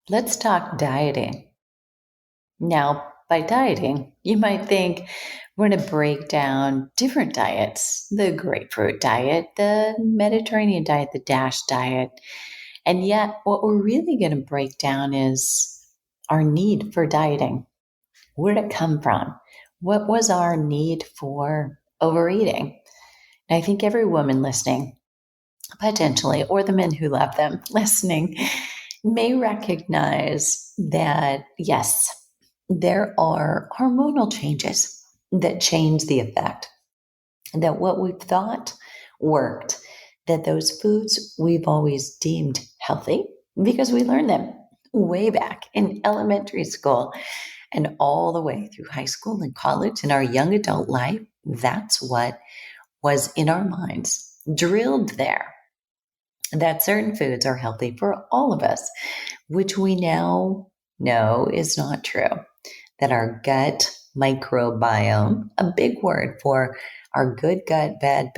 Let's talk dieting. Now, by dieting, you might think we're going to break down different diets: the grapefruit diet, the Mediterranean diet, the DASH diet. And yet, what we're really going to break down is our need for dieting. Where did it come from? What was our need for overeating? And I think every woman listening, potentially, or the men who love them listening, may recognize that, yes, there are hormonal changes that change the effect, that what we thought worked, that those foods we've always deemed healthy because we learned them way back in elementary school and all the way through high school and college and our young adult life, that's what was in our minds, drilled there, that certain foods are healthy for all of us, which we now know is not true. That our gut microbiome, a big word for our good gut, bad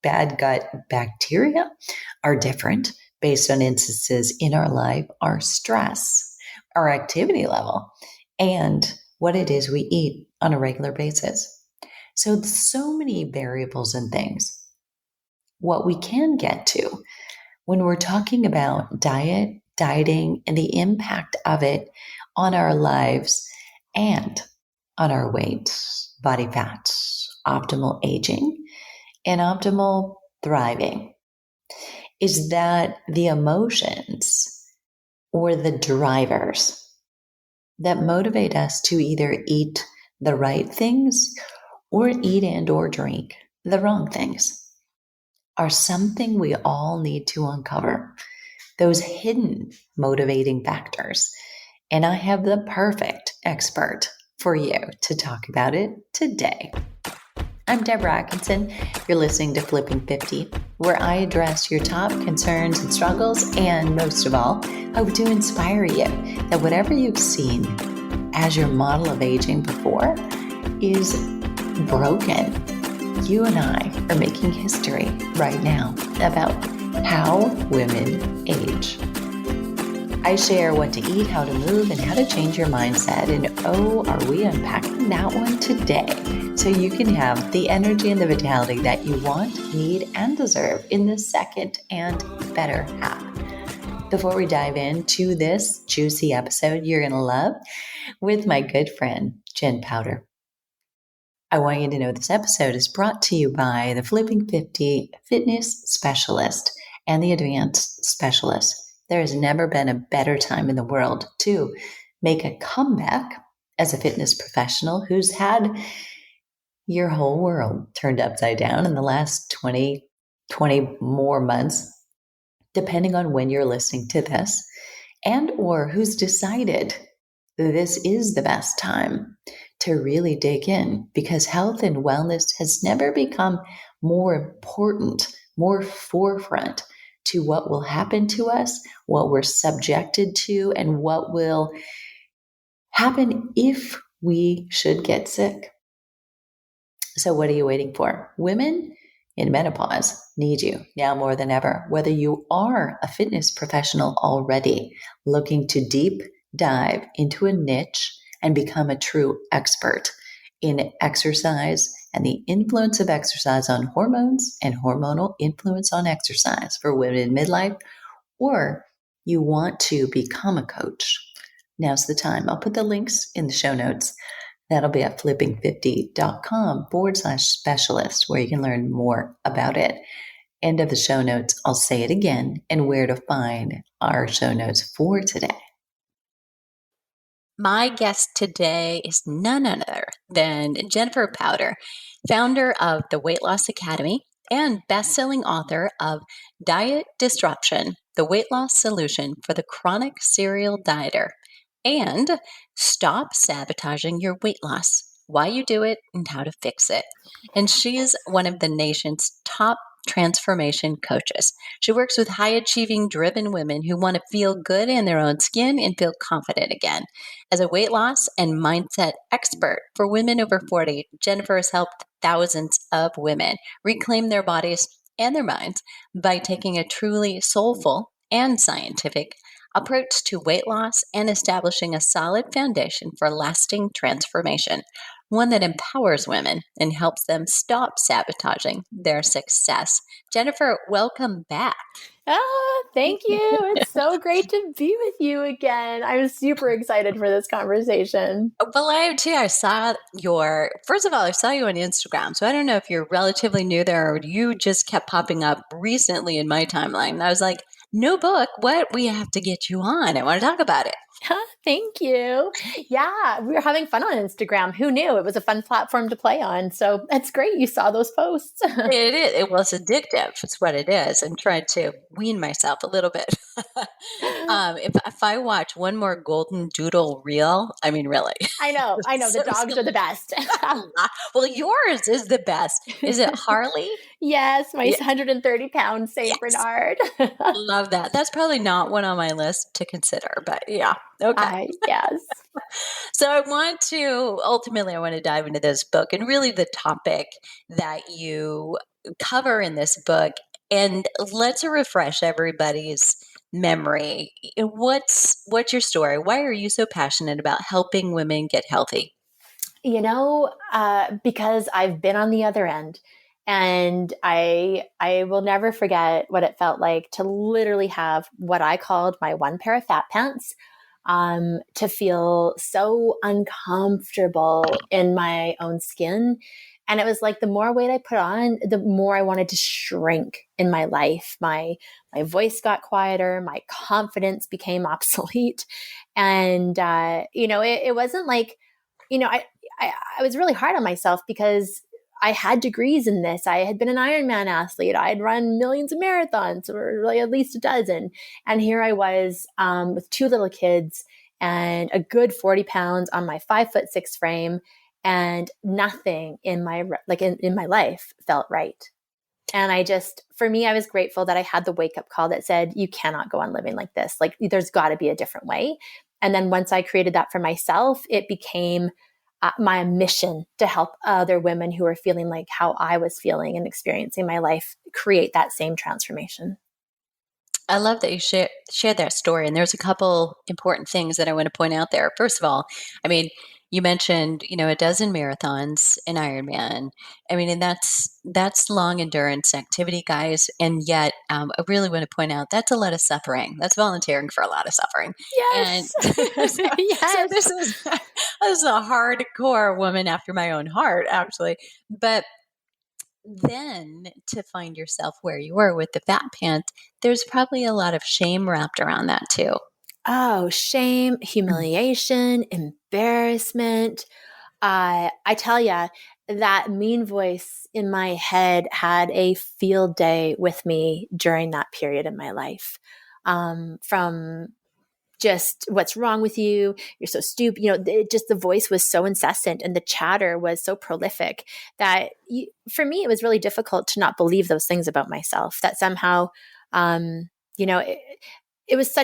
gut bacteria, are different based on instances in our life, our stress, our activity level, and what it is we eat on a regular basis. So many variables and things. What we can get to when we're talking about dieting, and the impact of it on our lives and on our weight, body fat, optimal aging, and optimal thriving, is that the emotions or the drivers that motivate us to either eat the right things or eat and or drink the wrong things are something we all need to uncover, those hidden motivating factors. And I have the perfect expert for you to talk about it today. I'm Deborah Atkinson. You're listening to Flipping 50, where I address your top concerns and struggles, and most of all, hope to inspire you that whatever you've seen as your model of aging before is broken. You and I are making history right now about how women age. I share what to eat, how to move, and how to change your mindset. And oh, are we unpacking that one today so you can have the energy and the vitality that you want, need, and deserve in the second and better half. Before we dive into this juicy episode you're going to love with my good friend, Jen Powter. I want you to know this episode is brought to you by the Flipping 50 Fitness Specialist and the Advanced Specialist. There has never been a better time in the world to make a comeback as a fitness professional who's had your whole world turned upside down in the last 20 more months, depending on when you're listening to this, and or who's decided this is the best time to really dig in, because health and wellness has never become more important, more forefront to what will happen to us, what we're subjected to, and what will happen if we should get sick. So what are you waiting for? Women in menopause need you now more than ever. Whether you are a fitness professional already looking to deep dive into a niche and become a true expert in exercise and the influence of exercise on hormones and hormonal influence on exercise for women in midlife, or you want to become a coach, now's the time. I'll put the links in the show notes. That'll be at flipping50.com/specialist, where you can learn more about it. End of the show notes, I'll say it again, and where to find our show notes for today. My guest today is none other than Jennifer Powter, founder of the Weight Loss Academy and best-selling author of Diet Disruption, the Weight Loss Solution for the Chronic Serial Dieter, and Stop Sabotaging Your Weight Loss, Why You Do It and How to Fix It. And she is one of the nation's top transformation coaches. She works with high-achieving, driven women who want to feel good in their own skin and feel confident again. As a weight loss and mindset expert for women over 40, Jennifer has helped thousands of women reclaim their bodies and their minds by taking a truly soulful and scientific approach to weight loss and establishing a solid foundation for lasting transformation, one that empowers women and helps them stop sabotaging their success. Jennifer, welcome back. Thank you. It's so great to be with you again. I'm super excited for this conversation. Well, I am too. First of all, I saw you on Instagram. So I don't know if you're relatively new there or you just kept popping up recently in my timeline. And I was like, new book, what? We have to get you on. I want to talk about it. Thank you. Yeah, we were having fun on Instagram. Who knew? It was a fun platform to play on. So that's great. You saw those posts. It is. It was addictive. It's what it is. And tried to wean myself a little bit. If I watch one more Golden Doodle reel, I mean, really. I know. The dogs are the best. Well, yours is the best. Is it Harley? Yes, my 130-pound Saint Yes. Bernard. Love that. That's probably not one on my list to consider, but yeah. Okay. Yes. So I want to dive into this book and really the topic that you cover in this book. And let's refresh everybody's memory. What's your story? Why are you so passionate about helping women get healthy? Because I've been on the other end, and I will never forget what it felt like to literally have what I called my one pair of fat pants, to feel so uncomfortable in my own skin. And it was like the more weight I put on, the more I wanted to shrink in my life. My voice got quieter, my confidence became obsolete, and it wasn't like, I was really hard on myself because I had degrees in this. I had been an Ironman athlete. I had run millions of marathons, or like at least a dozen. And here I was, with two little kids and a good 40 pounds on my 5'6" frame, and nothing in my in my life felt right. And for me, I was grateful that I had the wake up call that said, you cannot go on living like this. Like, there's got to be a different way. And then once I created that for myself, it became my mission to help other women who are feeling like how I was feeling and experiencing my life create that same transformation. I love that you shared that story. And there's a couple important things that I want to point out there. First of all, I mean, you mentioned, a dozen marathons in Ironman. I mean, and that's long endurance activity, guys. And yet, I really want to point out that's a lot of suffering. That's volunteering for a lot of suffering. Yes. And so, Yes. so this is a hardcore woman after my own heart, actually. But then to find yourself where you were with the fat pants, there's probably a lot of shame wrapped around that too. Oh, shame, humiliation, embarrassment. I tell you, that mean voice in my head had a field day with me during that period in my life. From just, what's wrong with you? You're so stupid. The voice was so incessant and the chatter was so prolific that for me, it was really difficult to not believe those things about myself, that somehow, it was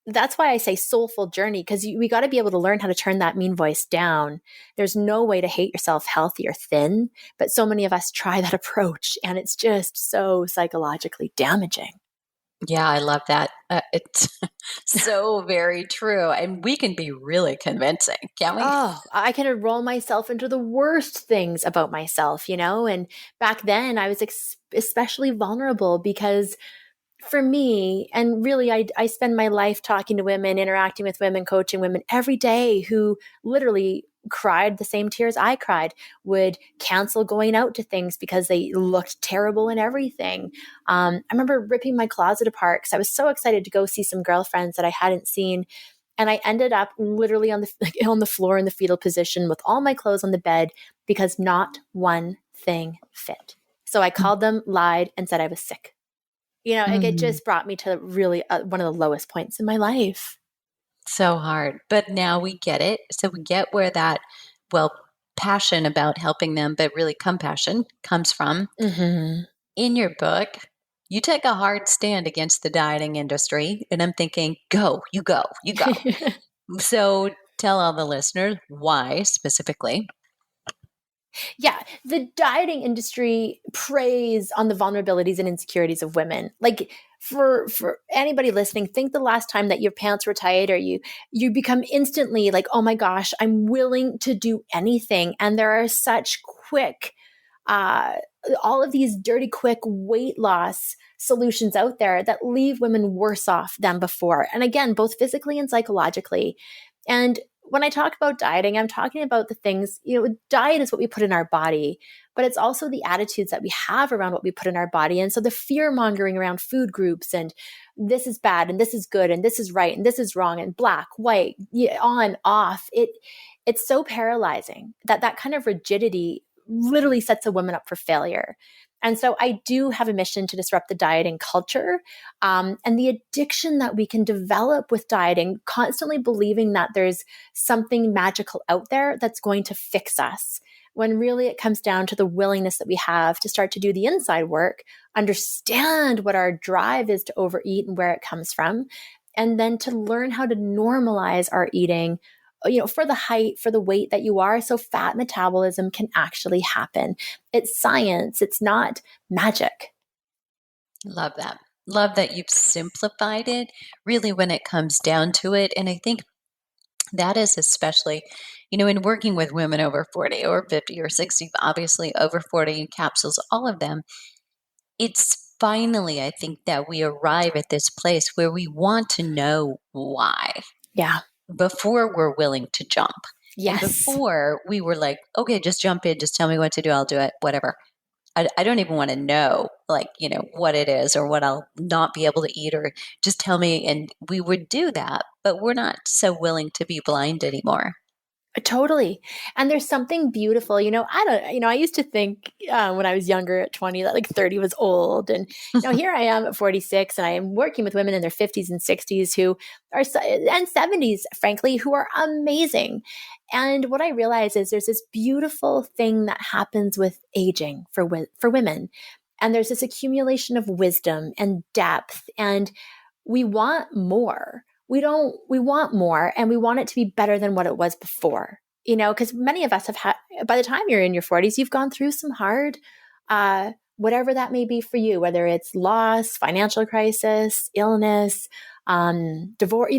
that's why I say soulful journey, because we got to be able to learn how to turn that mean voice down. There's no way to hate yourself healthy or thin, but so many of us try that approach, and it's just so psychologically damaging. Yeah, I love that. It's so very true. And we can be really convincing, can't we? Oh, I can enroll myself into the worst things about myself, and back then I was especially vulnerable because for me, and really, I spend my life talking to women, interacting with women, coaching women every day who literally cried the same tears I cried, would cancel going out to things because they looked terrible and everything. I remember ripping my closet apart because I was so excited to go see some girlfriends that I hadn't seen. And I ended up literally on the floor in the fetal position with all my clothes on the bed because not one thing fit. So I called them, lied, and said I was sick. It just brought me to really one of the lowest points in my life. So hard. But now we get it. So we get where that, passion about helping them, but really compassion comes from. Mm-hmm. In your book, you take a hard stand against the dieting industry. And I'm thinking, go, you go, you go. So tell all the listeners why specifically. Yeah, the dieting industry preys on the vulnerabilities and insecurities of women. Like for anybody listening, think the last time that your pants were tight, or you become instantly like, oh my gosh, I'm willing to do anything. And there are such quick uh, all of these dirty, quick weight loss solutions out there that leave women worse off than before. And again, both physically and psychologically. And when I talk about dieting, I'm talking about the things, diet is what we put in our body, but it's also the attitudes that we have around what we put in our body. And so the fear mongering around food groups and this is bad and this is good and this is right and this is wrong and black, white, on, off. It's so paralyzing that kind of rigidity literally sets a woman up for failure. And so I do have a mission to disrupt the dieting culture and the addiction that we can develop with dieting, constantly believing that there's something magical out there that's going to fix us. When really it comes down to the willingness that we have to start to do the inside work, understand what our drive is to overeat and where it comes from, and then to learn how to normalize our eating for the height, for the weight that you are, so fat metabolism can actually happen. It's science, it's not magic. Love that. Love that you've simplified it really when it comes down to it. And I think that is especially, in working with women over 40 or 50 or 60, obviously over 40 capsules, all of them, it's finally, I think, that we arrive at this place where we want to know why. Yeah. Before we're willing to jump. And Yes. before we were like, okay, just jump in, just tell me what to do, I'll do it, whatever. I don't even want to know, what it is or what I'll not be able to eat, or just tell me. And we would do that, but we're not so willing to be blind anymore. Totally. And there's something beautiful, I used to think when I was younger at 20 that like 30 was old. And, here I am at 46 and I am working with women in their 50s and 60s who are, and 70s, frankly, who are amazing. And what I realize is there's this beautiful thing that happens with aging for women. And there's this accumulation of wisdom and depth, and we want more. We want more, and we want it to be better than what it was before, because many of us have had, by the time you're in your 40s, you've gone through some hard, whatever that may be for you, whether it's loss, financial crisis, illness, divorce,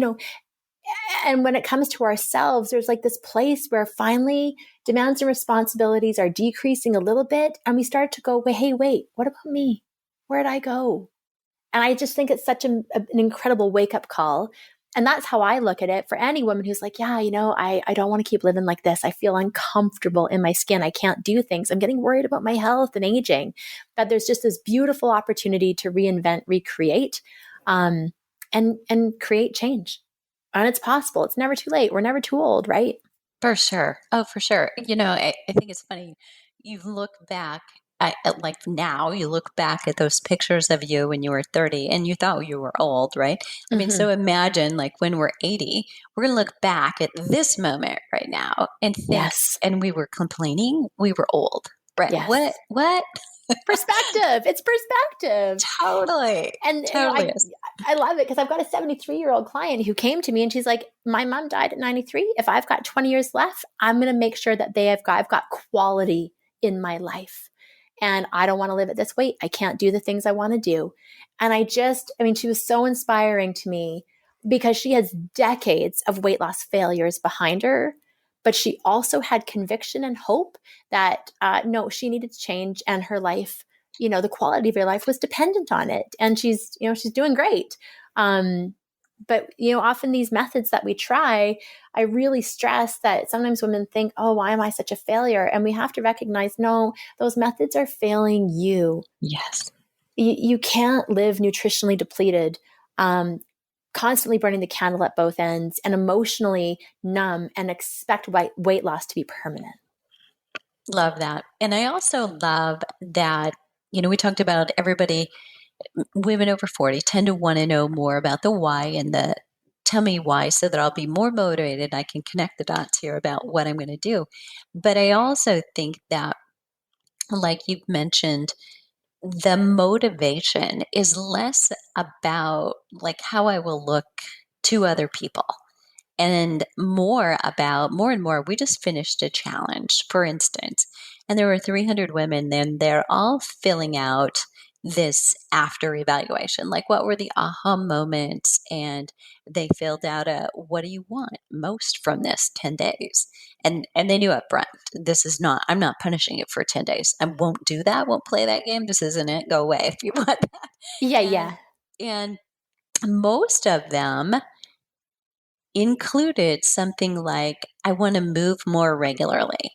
and when it comes to ourselves, there's like this place where finally demands and responsibilities are decreasing a little bit. And we start to go, wait, what about me? Where'd I go? And I just think it's such an incredible wake up call. And that's how I look at it for any woman who's like, yeah, I don't want to keep living like this. I feel uncomfortable in my skin. I can't do things. I'm getting worried about my health and aging. That there's just this beautiful opportunity to reinvent, recreate, and create change. And it's possible. It's never too late. We're never too old, right? For sure. Oh, for sure. I think it's funny. You look back at like now, you look back at those pictures of you when you were 30 and you thought you were old, right? I mean, so imagine like when we're 80, we're going to look back at this moment right now and think, Yes. and we were complaining we were old. Right. Yes. What? Perspective. It's perspective. Totally. And totally I love it because I've got a 73-year-old client who came to me and she's like, my mom died at 93. If I've got 20 years left, I'm going to make sure that I've got quality in my life. And I don't want to live at this weight. I can't do the things I want to do. And she was so inspiring to me because she has decades of weight loss failures behind her, but she also had conviction and hope that no, she needed to change, and her life, the quality of her life was dependent on it. And she's doing great. But often these methods that we try, I really stress that sometimes women think, oh, why am I such a failure? And we have to recognize, no, those methods are failing you. Yes. You can't live nutritionally depleted, constantly burning the candle at both ends, and emotionally numb and expect weight loss to be permanent. Love that. And I also love that, we talked about everybody, women over 40 tend to want to know more about the why and the tell me why so that I'll be more motivated. I can connect the dots here about what I'm going to do. But I also think that, like you've mentioned, the motivation is less about like how I will look to other people and more and more. We just finished a challenge, for instance, And there were 300 women, and they're all filling out this after evaluation. Like, what were the aha moments? And they filled out a what do you want most from this 10 days? And they knew up front, this is not, I'm not punishing you for 10 days. I won't do that, won't play that game. This isn't it. Go away if you want that. Yeah, And yeah. and most of them included something like, I want to move more regularly.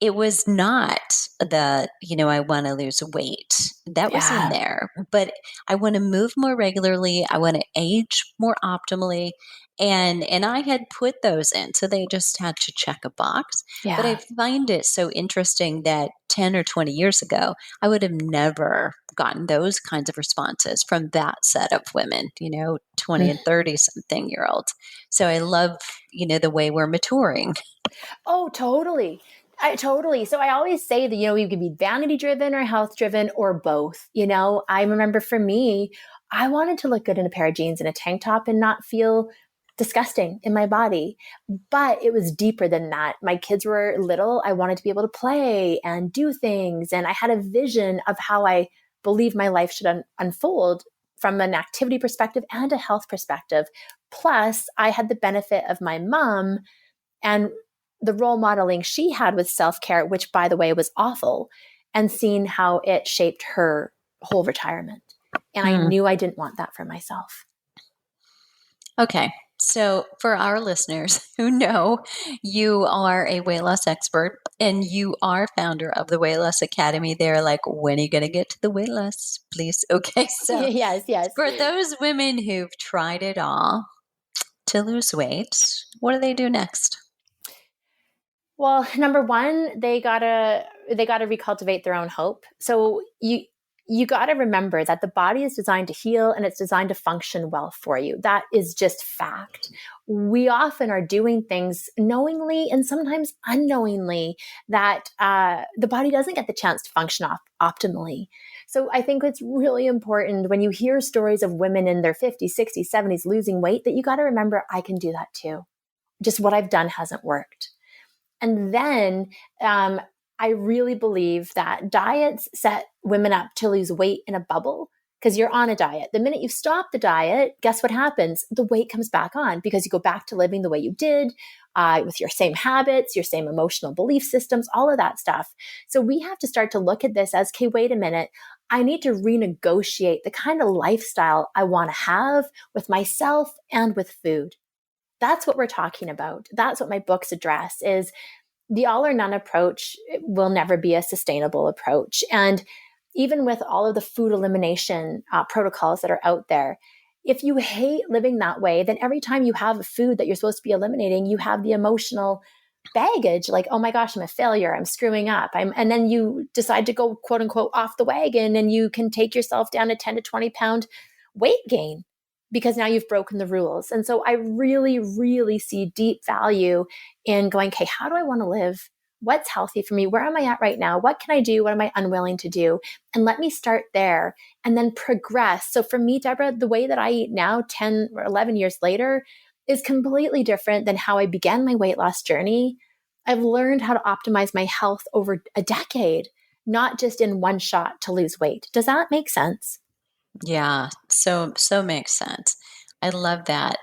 It was not the, I want to lose weight. That was in Yeah. there, but I want to move more regularly. I want to age more optimally. And I had put those in. So they just had to check a box. But I Yeah. find it so interesting that 10 or 20 years ago, I would have never gotten those kinds of responses from that set of women, 20 and 30 something year olds. So I love, the way we're maturing. Oh, totally. Totally. So I always say that, you can be vanity driven or health driven or both. I remember for me, I wanted to look good in a pair of jeans and a tank top and not feel disgusting in my body. But it was deeper than that. My kids were little. I wanted to be able to play and do things. And I had a vision of how I believe my life should unfold from an activity perspective and a health perspective. Plus, I had the benefit of my mom and the role modeling she had with self-care, which by the way was awful, and seeing how it shaped her whole retirement. And I Hmm. knew I didn't want that for myself. Okay. So, for our listeners who know you are a weight loss expert and you are founder of the Weight Loss Academy, they're like, when are you going to get to the weight loss, please? Okay. So, Yes, yes. for those women who've tried it all to lose weight, what do they do next? Well, number one, they gotta recultivate their own hope. So you gotta remember that the body is designed to heal and it's designed to function well for you. That is just fact. We often are doing things knowingly and sometimes unknowingly that the body doesn't get the chance to function optimally. So I think it's really important when you hear stories of women in their 50s, 60s, 70s losing weight that you got to remember, I can do that too. Just what I've done hasn't worked. And then I really believe that diets set women up to lose weight in a bubble because you're on a diet. The minute you stop the diet, guess what happens? The weight comes back on because you go back to living the way you did with your same habits, your same emotional belief systems, all of that stuff. So we have to start to look at this as, okay, wait a minute. I need to renegotiate the kind of lifestyle I want to have with myself and with food. That's what we're talking about. That's what my books address is the all or none approach will never be a sustainable approach. And even with all of the food elimination protocols that are out there, if you hate living that way, then every time you have a food that you're supposed to be eliminating, you have the emotional baggage like, oh my gosh, I'm a failure, I'm screwing up. And then you decide to go quote unquote off the wagon and you can take yourself down to 10 to 20 pound weight gain because now you've broken the rules. And so I really, really see deep value in going, okay, how do I want to live? What's healthy for me? Where am I at right now? What can I do? What am I unwilling to do? And let me start there and then progress. So for me, Deborah, the way that I eat now, 10 or 11 years later, is completely different than how I began my weight loss journey. I've learned how to optimize my health over a decade, not just in one shot to lose weight. Does that make sense? Yeah, so makes sense. I love that.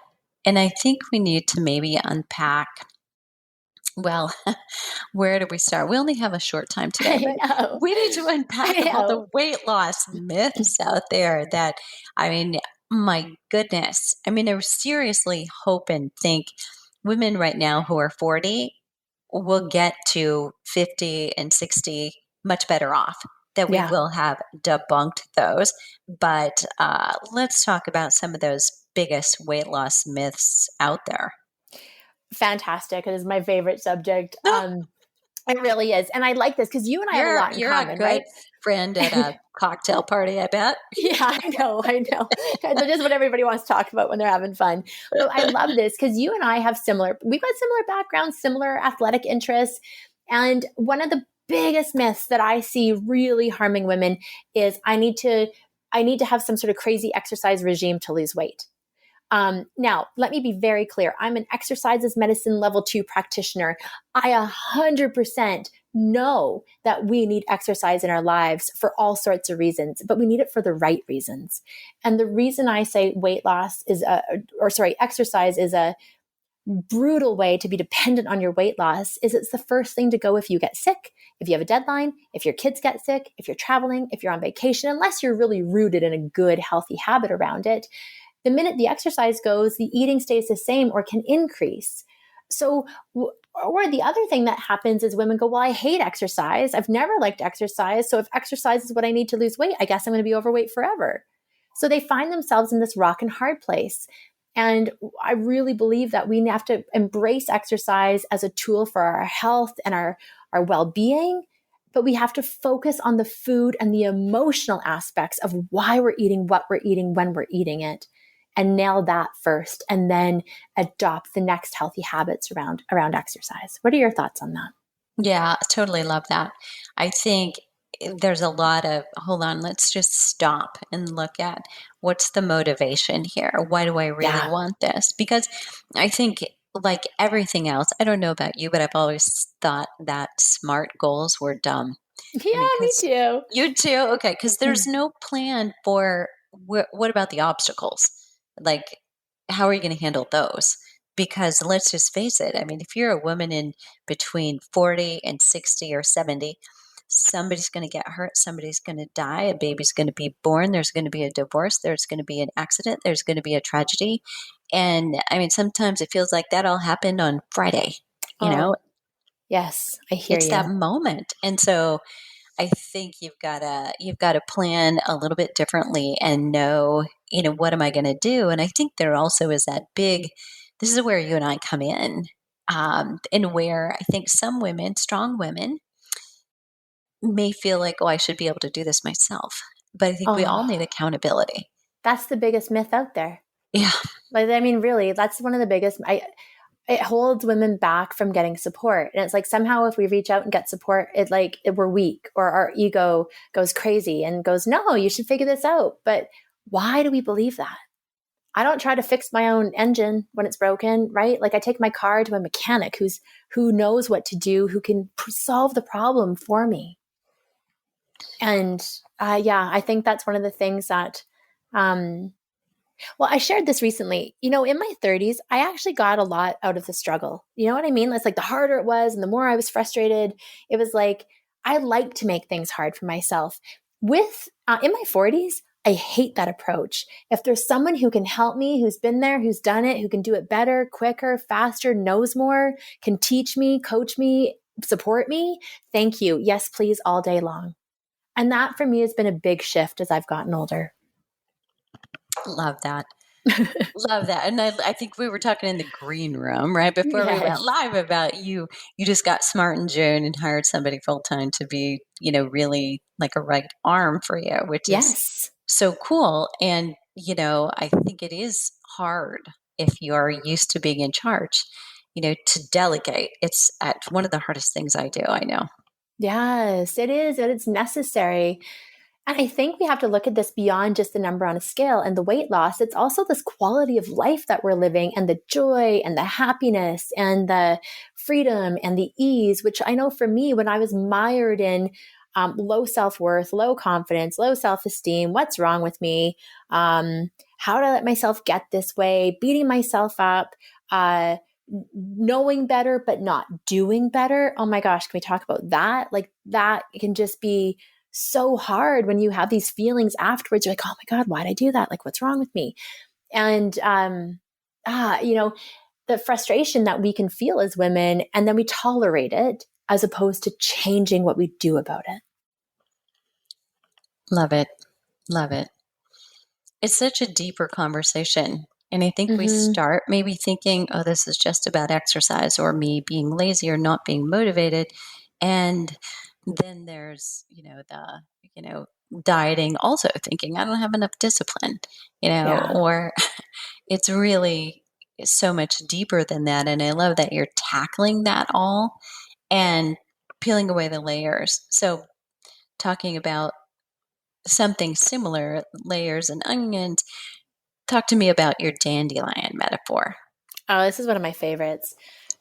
And I think we need to maybe unpack, well, where do we start? We only have a short time today, I but know. we need to unpack I all the know. weight loss myths out there that, I mean, my goodness. I mean, I seriously hope and think women right now who are 40 will get to 50 and 60 much better off, that we Yeah. will have debunked those. But let's talk about some of those biggest weight loss myths out there. Fantastic. It is my favorite subject. No, It really is. And I like this because you and I have a lot in you're a common, good right? friend at a cocktail party, I bet. Yeah, I know. I know. That's just what everybody wants to talk about when they're having fun. But I love this because you and I have we've got similar backgrounds, similar athletic interests. And one of the biggest myths that I see really harming women is I need to have some sort of crazy exercise regime to lose weight. Now, let me be very clear. I'm an exercises medicine level 2 practitioner. I 100% know that we need exercise in our lives for all sorts of reasons, but we need it for the right reasons. And the reason I say exercise is a brutal way to be dependent on your weight loss is it's the first thing to go if you get sick, if you have a deadline, if your kids get sick, if you're traveling, if you're on vacation, unless you're really rooted in a good, healthy habit around it. The minute the exercise goes, the eating stays the same or can increase. So, or the other thing that happens is women go, well, I hate exercise. I've never liked exercise. So if exercise is what I need to lose weight, I guess I'm going to be overweight forever. So they find themselves in this rock and hard place. And I really believe that we have to embrace exercise as a tool for our health and our well-being, but we have to focus on the food and the emotional aspects of why we're eating, what we're eating, when we're eating it, and nail that first, and then adopt the next healthy habits around exercise. What are your thoughts on that? Yeah, totally love that. I think there's a lot of, hold on, let's just stop and look at what's the motivation here? Why do I really Yeah. want this? Because I think, like everything else, I don't know about you, but I've always thought that SMART goals were dumb. I mean, Yeah, me because too. you too? Okay, because there's no plan for what about the obstacles? Like, how are you going to handle those? Because let's just face it. I mean, if you're a woman in between 40 and 60 or 70, somebody's going to get hurt, somebody's going to die, a baby's going to be born, there's going to be a divorce, there's going to be an accident, there's going to be a tragedy. And I mean, sometimes it feels like that all happened on Friday, you know? Oh, yes, I hear It's that you. moment. And so I think you've got to plan a little bit differently and know, what am I going to do? And I think there also is that big. This is where you and I come in, and where I think some women, strong women, may feel like, oh, I should be able to do this myself. But I think we all Oh, need accountability. that's the biggest myth out there. Yeah, Like, I mean, really, that's one of the biggest. It holds women back from getting support, and it's like somehow if we reach out and get support, we're weak or our ego goes crazy and goes, no, you should figure this out. But why do we believe that? I don't try to fix my own engine when it's broken, right? Like I take my car to a mechanic who knows what to do, who can solve the problem for me. And yeah, I think that's one of the things that well, I shared this recently. In my 30s, I actually got a lot out of the struggle. You know what I mean? It's like the harder it was and the more I was frustrated, it was like I like to make things hard for myself. With in my 40s, I hate that approach. If there's someone who can help me, who's been there, who's done it, who can do it better, quicker, faster, knows more, can teach me, coach me, support me, thank you. Yes, please, all day long. And that for me has been a big shift as I've gotten older. love that. Love that. And I think we were talking in the green room right before we went Yes. live about you. You just got smart in June and hired somebody full time to be, really like a right arm for you, which is Yes. so cool. And, I think it is hard if you're used to being in charge, to delegate. It's one of the hardest things I do. I know. Yes, it is, and it's necessary. And I think we have to look at this beyond just the number on a scale and the weight loss. It's also this quality of life that we're living and the joy and the happiness and the freedom and the ease, which I know for me, when I was mired in low self worth, low confidence, low self esteem, what's wrong with me? How did I let myself get this way? Beating myself up. Uh, Knowing better but not doing better. Oh my gosh, can we talk about that? Like that can just be so hard when you have these feelings afterwards. You're like, oh my God, why did I do that? Like, what's wrong with me? And you know, the frustration that we can feel as women, and then we tolerate it as opposed to changing what we do about it. Love it. Love it. It's such a deeper conversation. And I think we Mm-hmm. start maybe thinking, oh, this is just about exercise or me being lazy or not being motivated. And then there's, dieting, also thinking, I don't have enough discipline, Yeah. or it's really so much deeper than that. And I love that you're tackling that all and peeling away the layers. So, talking about something similar, layers and onions, talk to me about your dandelion metaphor. Oh, this is one of my favorites.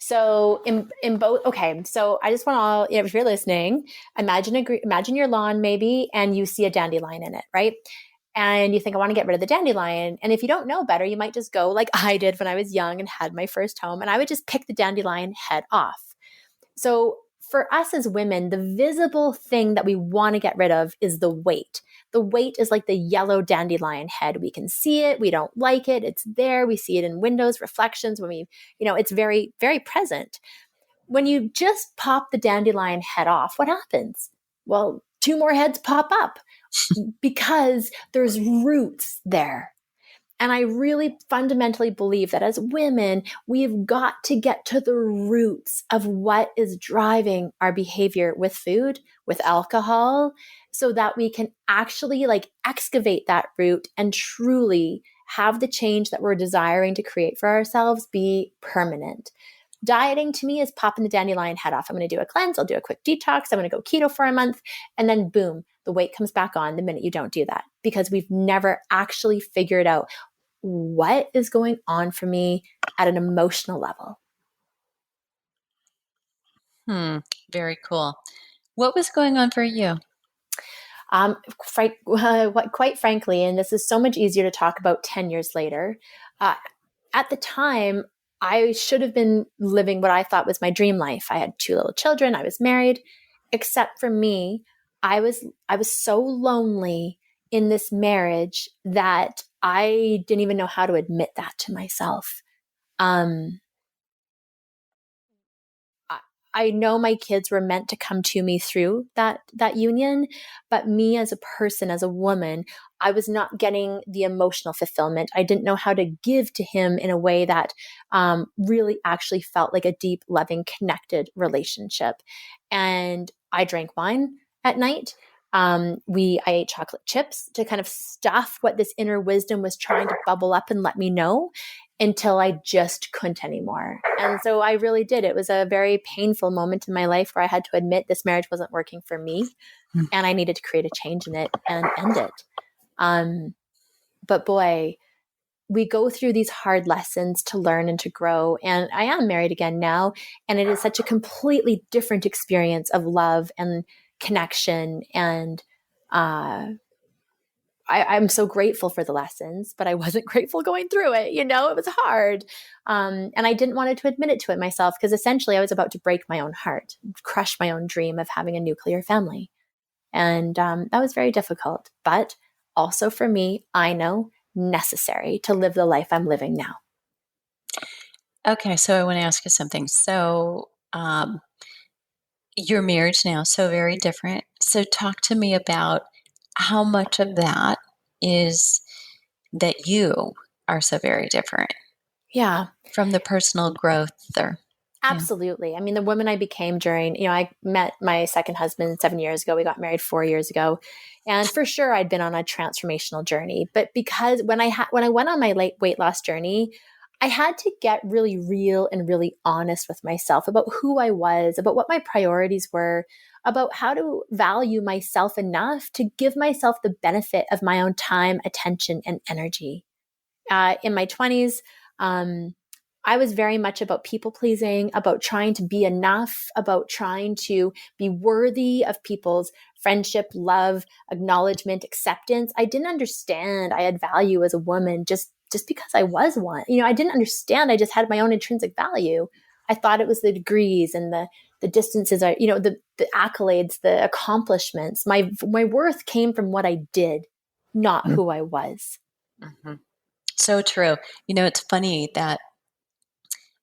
So in both, okay. So I just want all, you know, if you're listening, imagine your lawn maybe, and you see a dandelion in it, right? And you think, I want to get rid of the dandelion. And if you don't know better, you might just go like I did when I was young and had my first home, and I would just pick the dandelion head off. So for us as women, the visible thing that we want to get rid of is the weight. The weight is like the yellow dandelion head. We can see it. We don't like it. It's there. We see it in windows, reflections when we, you know, it's very, very present. When you just pop the dandelion head off, what happens? Well, two more heads pop up because there's roots there. And I really fundamentally believe that as women, we've got to get to the roots of what is driving our behavior with food, with alcohol, so that we can actually like excavate that root and truly have the change that we're desiring to create for ourselves be permanent. Dieting to me is popping the dandelion head off. I'm going to do a cleanse. I'll do a quick detox. I'm going to go keto for a month. And then boom, the weight comes back on the minute you don't do that, because we've never actually figured out what is going on for me at an emotional level. Very cool. What was going on for you? Quite frankly, and this is so much easier to talk about 10 years later, at the time, I should have been living what I thought was my dream life. I had 2 little children. I was married. Except for me, I was so lonely in this marriage that I didn't even know how to admit that to myself. Um, I know my kids were meant to come to me through that union, but me as a person, as a woman, I was not getting the emotional fulfillment. I didn't know how to give to him in a way that really actually felt like a deep, loving, connected relationship. And I drank wine at night. I ate chocolate chips to kind of stuff what this inner wisdom was trying to bubble up and let me know, until I just couldn't anymore. And so I really did. It was a very painful moment in my life where I had to admit this marriage wasn't working for me, and I needed to create a change in it and end it. But boy, we go through these hard lessons to learn and to grow. And I am married again now, and it is such a completely different experience of love and connection. And I'm so grateful for the lessons, but I wasn't grateful going through it. You know, it was hard. And I didn't want to admit it to it myself, because essentially I was about to break my own heart, crush my own dream of having a nuclear family. And that was very difficult, but also for me, I know, necessary to live the life I'm living now. Okay, so I want to ask you something. So, your marriage now, so very different. So, talk to me about how much of that is that you are so very different Yeah. from the personal growth there. Absolutely. Yeah. I mean, the woman I became during, you know, I met my second husband 7 years ago. We got married 4 years ago. And for sure, I'd been on a transformational journey. But because when I went on my weight loss journey, I had to get really real and really honest with myself about who I was, about what my priorities were, about how to value myself enough to give myself the benefit of my own time, attention, and energy. In my 20s, I was very much about people pleasing, about trying to be enough, about trying to be worthy of people's friendship, love, acknowledgement, acceptance. I didn't understand I had value as a woman just because I was one. You know, I didn't understand. I just had my own intrinsic value. I thought it was the degrees and the distances, you know, the accolades, the accomplishments. My worth came from what I did, not who I was. Mm-hmm. So true. You know, it's funny that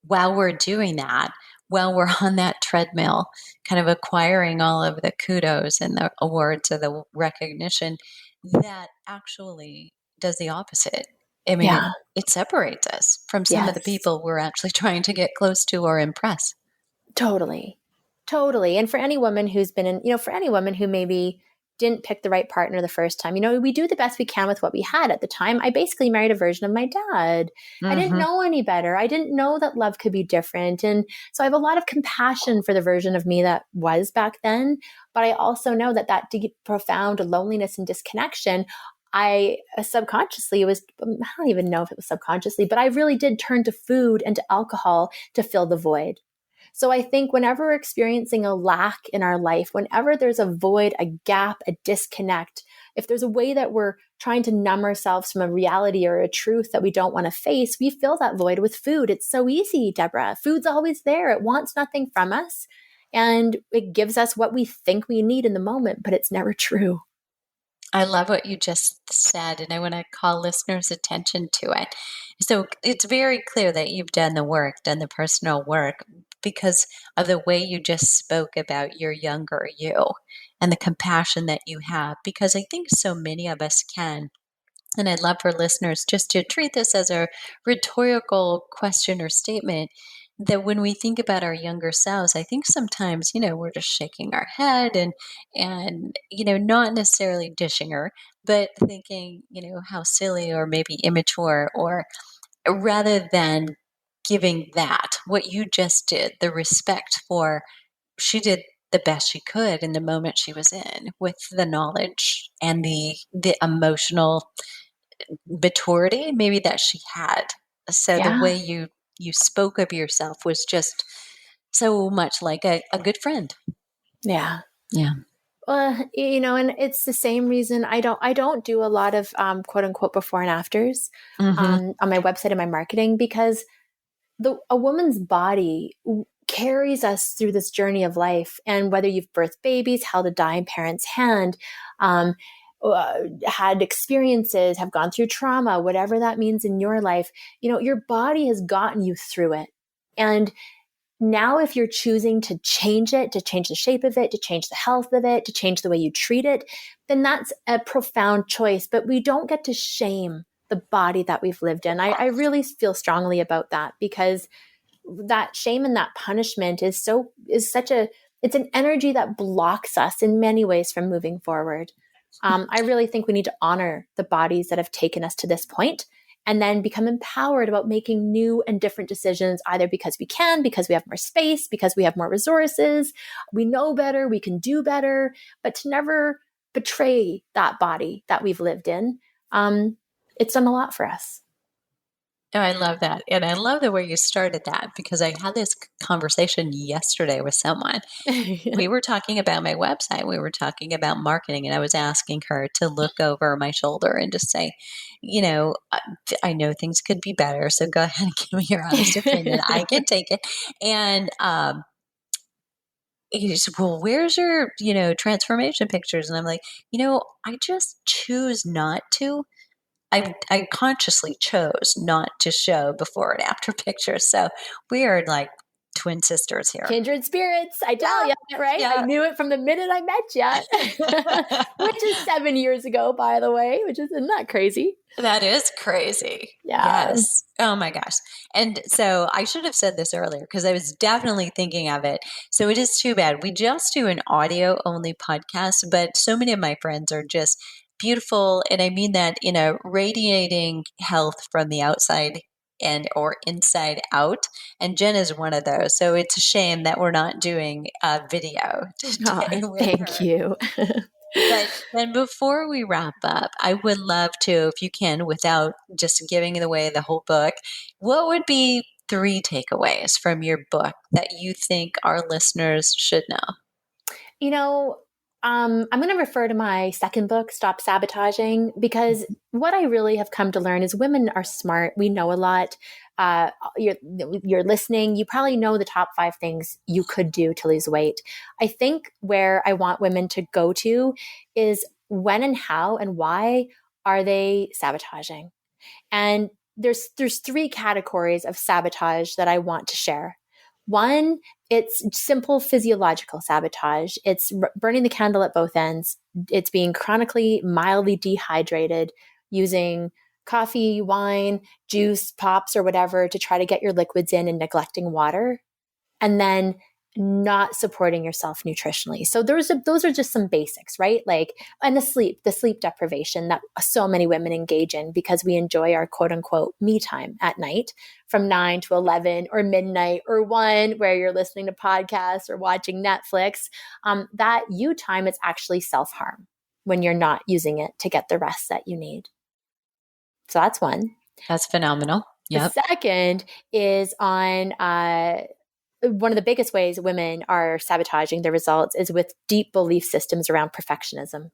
while we're doing that, while we're on that treadmill, kind of acquiring all of the kudos and the awards or the recognition, that actually does the opposite. I mean, Yeah. it separates us from some of the Yes. people we're actually trying to get close to or impress. Totally. Totally. And for any woman who's been in, you know, for any woman who maybe didn't pick the right partner the first time, you know, we do the best we can with what we had at the time. I basically married a version of my dad. I didn't Mm-hmm. know any better. I didn't know that love could be different. And so I have a lot of compassion for the version of me that was back then. But I also know that deep, profound loneliness and disconnection, I subconsciously, I don't even know if it was subconsciously, but I really did turn to food and to alcohol to fill the void. So I think whenever we're experiencing a lack in our life, whenever there's a void, a gap, a disconnect, if there's a way that we're trying to numb ourselves from a reality or a truth that we don't want to face, we fill that void with food. It's so easy, Deborah. Food's always there. It wants nothing from us. And it gives us what we think we need in the moment, but it's never true. I love what you just said, and I want to call listeners' attention to it. So it's very clear that you've done the work, done the personal work, because of the way you just spoke about your younger you and the compassion that you have. Because I think so many of us can. And I'd love for listeners just to treat this as a rhetorical question or statement that when we think about our younger selves, I think sometimes, we're just shaking our head and not necessarily dishing her, but thinking, how silly or maybe immature, or rather than giving that, what you just did, the respect for, she did the best she could in the moment she was in with the knowledge and the emotional maturity maybe that she had. So the Yeah. way you spoke of yourself was just so much like a good friend. Yeah. Yeah. And it's the same reason I don't do a lot of quote unquote before and afters Mm-hmm. on my website and my marketing, because a woman's body carries us through this journey of life. And whether you've birthed babies, held a dying parent's hand, um, had experiences, have gone through trauma, whatever that means in your life, your body has gotten you through it. And now, if you're choosing to change it, to change the shape of it, to change the health of it, to change the way you treat it, then that's a profound choice. But we don't get to shame the body that we've lived in. I really feel strongly about that, because that shame and that punishment it's an energy that blocks us in many ways from moving forward. I really think we need to honor the bodies that have taken us to this point, and then become empowered about making new and different decisions, either because we can, because we have more space, because we have more resources, we know better, we can do better, but to never betray that body that we've lived in. It's done a lot for us. Oh, I love that. And I love the way you started that, because I had this conversation yesterday with someone. We were talking about my website. We were talking about marketing, and I was asking her to look over my shoulder and just say, I know things could be better. So go ahead and give me your honest opinion. I can take it. And he said, well, where's your, transformation pictures? And I'm like, I just choose not to. I consciously chose not to show before and after pictures. So we are like twin sisters here. Kindred spirits, I tell you, right? Yeah. I knew it from the minute I met you, which is 7 years ago, by the way, isn't that crazy? That is crazy. Yeah. Yes. Oh my gosh. And so I should have said this earlier, because I was definitely thinking of it. So it is too bad. We just do an audio only podcast, but so many of my friends are just beautiful. And I mean that in a radiating health from the outside and or inside out. And Jen is one of those. So it's a shame that we're not doing a video today with Thank her. you. But then before we wrap up, I would love to, if you can, without just giving away the whole book, what would be 3 takeaways from your book that you think our listeners should know? I'm going to refer to my second book, Stop Sabotaging, because what I really have come to learn is women are smart. We know a lot. You're listening. You probably know the top 5 things you could do to lose weight. I think where I want women to go to is when and how and why are they sabotaging? And there's 3 categories of sabotage that I want to share. One, it's simple physiological sabotage. It's burning the candle at both ends. It's being chronically, mildly dehydrated, using coffee, wine, juice, pops, or whatever to try to get your liquids in, and neglecting water. And then not supporting yourself nutritionally. So those are just some basics, right? Like, and the sleep deprivation that so many women engage in because we enjoy our quote unquote me time at night from 9 to 11 or midnight or 1, where you're listening to podcasts or watching Netflix. That you time is actually self-harm when you're not using it to get the rest that you need. So that's one. That's phenomenal. Yep. The second is on one of the biggest ways women are sabotaging their results is with deep belief systems around perfectionism.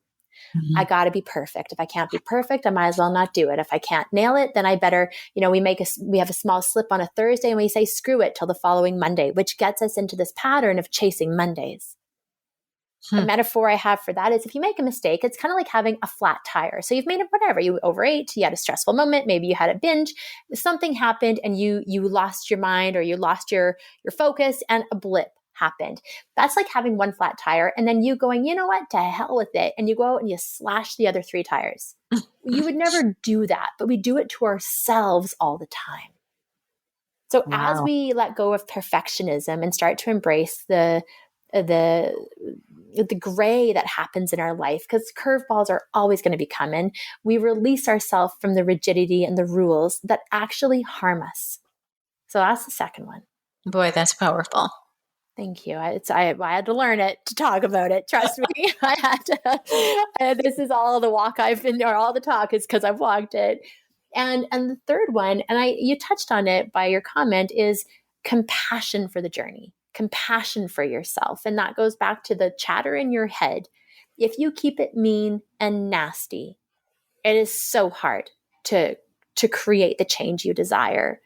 I got to be perfect. If I can't be perfect, I might as well not do it. If I can't nail it, then I better, we have a small slip on a Thursday and we say, screw it till the following Monday, which gets us into this pattern of chasing Mondays. A metaphor I have for that is if you make a mistake, it's kind of like having a flat tire. So you've made it, whatever, you overate, you had a stressful moment, maybe you had a binge, something happened and you lost your mind or you lost your focus and a blip happened. That's like having one flat tire and then you going, you know what, to hell with it. And you go out and you slash the other 3 tires. You would never do that, but we do it to ourselves all the time. So as we let go of perfectionism and start to embrace the gray that happens in our life, because curveballs are always going to be coming, we release ourselves from the rigidity and the rules that actually harm us. So that's the second one. Boy, that's powerful. Thank you. I had to learn it to talk about it. Trust me. I had to. This is all the walk I've been, or all the talk is because I've walked it. And the third one, and you touched on it by your comment, is compassion for the journey, compassion for yourself. And that goes back to the chatter in your head. If you keep it mean and nasty, it is so hard to create the change you desire.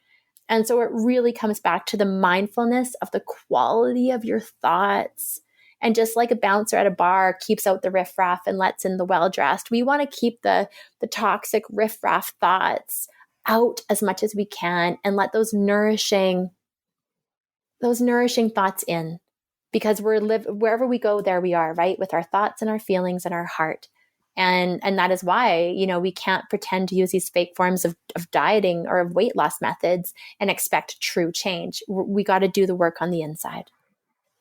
And so it really comes back to the mindfulness of the quality of your thoughts. And just like a bouncer at a bar keeps out the riffraff and lets in the well-dressed, we want to keep the toxic riffraff thoughts out as much as we can and let those nourishing thoughts in. Because wherever we go, there we are, right? With our thoughts and our feelings and our heart. And that is why, we can't pretend to use these fake forms of dieting or of weight loss methods and expect true change. We got to do the work on the inside.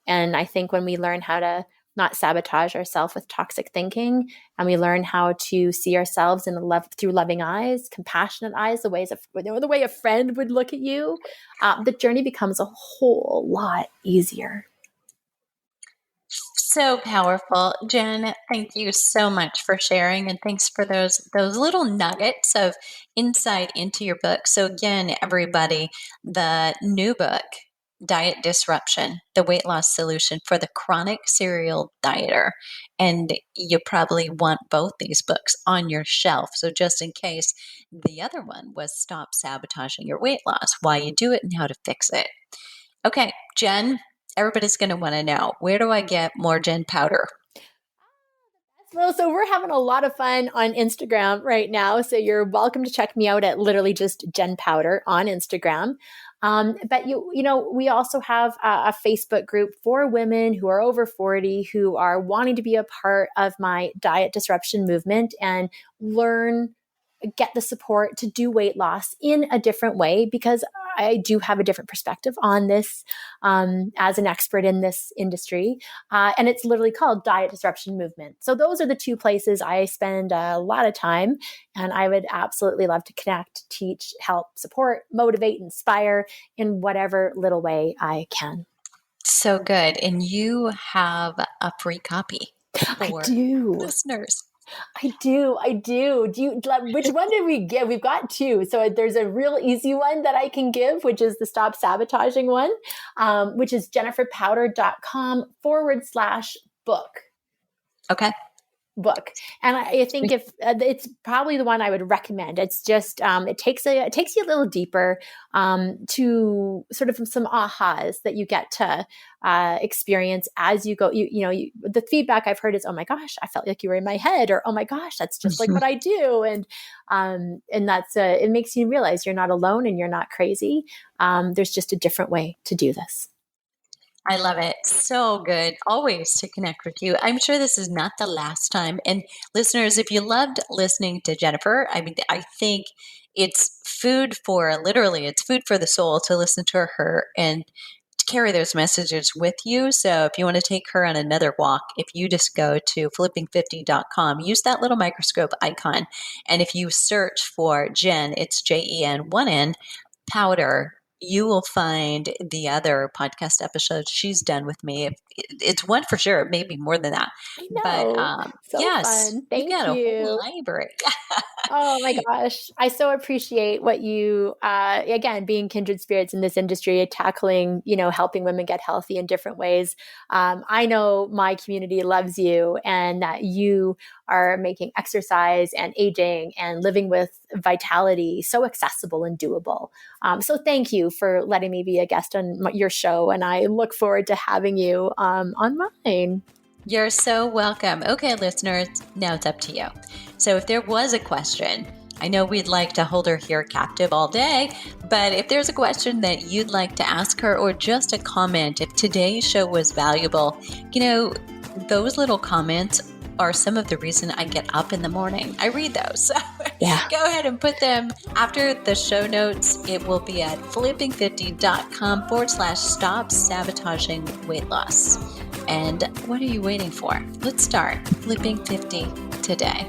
And I think when we learn how to not sabotage ourselves with toxic thinking, and we learn how to see ourselves through loving eyes, compassionate eyes, the way a friend would look at you, the journey becomes a whole lot easier. So powerful. Jen, thank you so much for sharing, and thanks for those little nuggets of insight into your book. So again, everybody, the new book, Diet Disruption, the weight loss solution for the chronic serial dieter. And you probably want both these books on your shelf. So just in case, the other one was Stop Sabotaging Your Weight Loss, Why You Do It and How to Fix It. Okay, Jen, everybody's going to want to know, where do I get more Jen Powter? Well, so we're having a lot of fun on Instagram right now. So you're welcome to check me out at literally just Jen Powter on Instagram. But we also have a Facebook group for women who are over 40 who are wanting to be a part of my diet disruption movement and get the support to do weight loss in a different way, because I do have a different perspective on this as an expert in this industry. And it's literally called Diet Disruption Movement. So those are the two places I spend a lot of time. And I would absolutely love to connect, teach, help, support, motivate, inspire in whatever little way I can. So good. And you have a free copy for listeners. I do. Which one did we give? We've got 2. So there's a real easy one that I can give, which is the Stop Sabotaging one, which is jenniferpowter.com/book. Okay. Book. And I think if it's probably the one I would recommend. It's just it takes you a little deeper to sort of some ahas that you get to experience as you go. The feedback I've heard is, oh my gosh, I felt like you were in my head, or oh my gosh, that's just like what I do. And that's it makes you realize you're not alone and you're not crazy. There's just a different way to do this. I love it. So good. Always to connect with you. I'm sure this is not the last time. And listeners, if you loved listening to Jennifer, I think it's food for the soul to listen to her and to carry those messages with you. So if you want to take her on another walk, if you just go to flipping50.com, use that little microscope icon. And if you search for Jen, it's JEN, one N, Powter, you will find the other podcast episodes she's done with me. If it's one for sure, maybe more than that. I But know. So yes, fun. you've Thank got a whole you. library. Oh my gosh. I so appreciate what you, again, being kindred spirits in this industry, tackling, helping women get healthy in different ways. I know my community loves you and that you are making exercise and aging and living with vitality so accessible and doable. So thank you for letting me be a guest on your show. And I look forward to having you on mine. You're so welcome. Okay, listeners, now it's up to you. So if there was a question, I know we'd like to hold her here captive all day, but if there's a question that you'd like to ask her or just a comment, if today's show was valuable, those little comments are some of the reason I get up in the morning. I read those. So go ahead and put them after the show notes. It will be at flipping50.com/stop sabotaging weight loss. And what are you waiting for? Let's start flipping 50 today.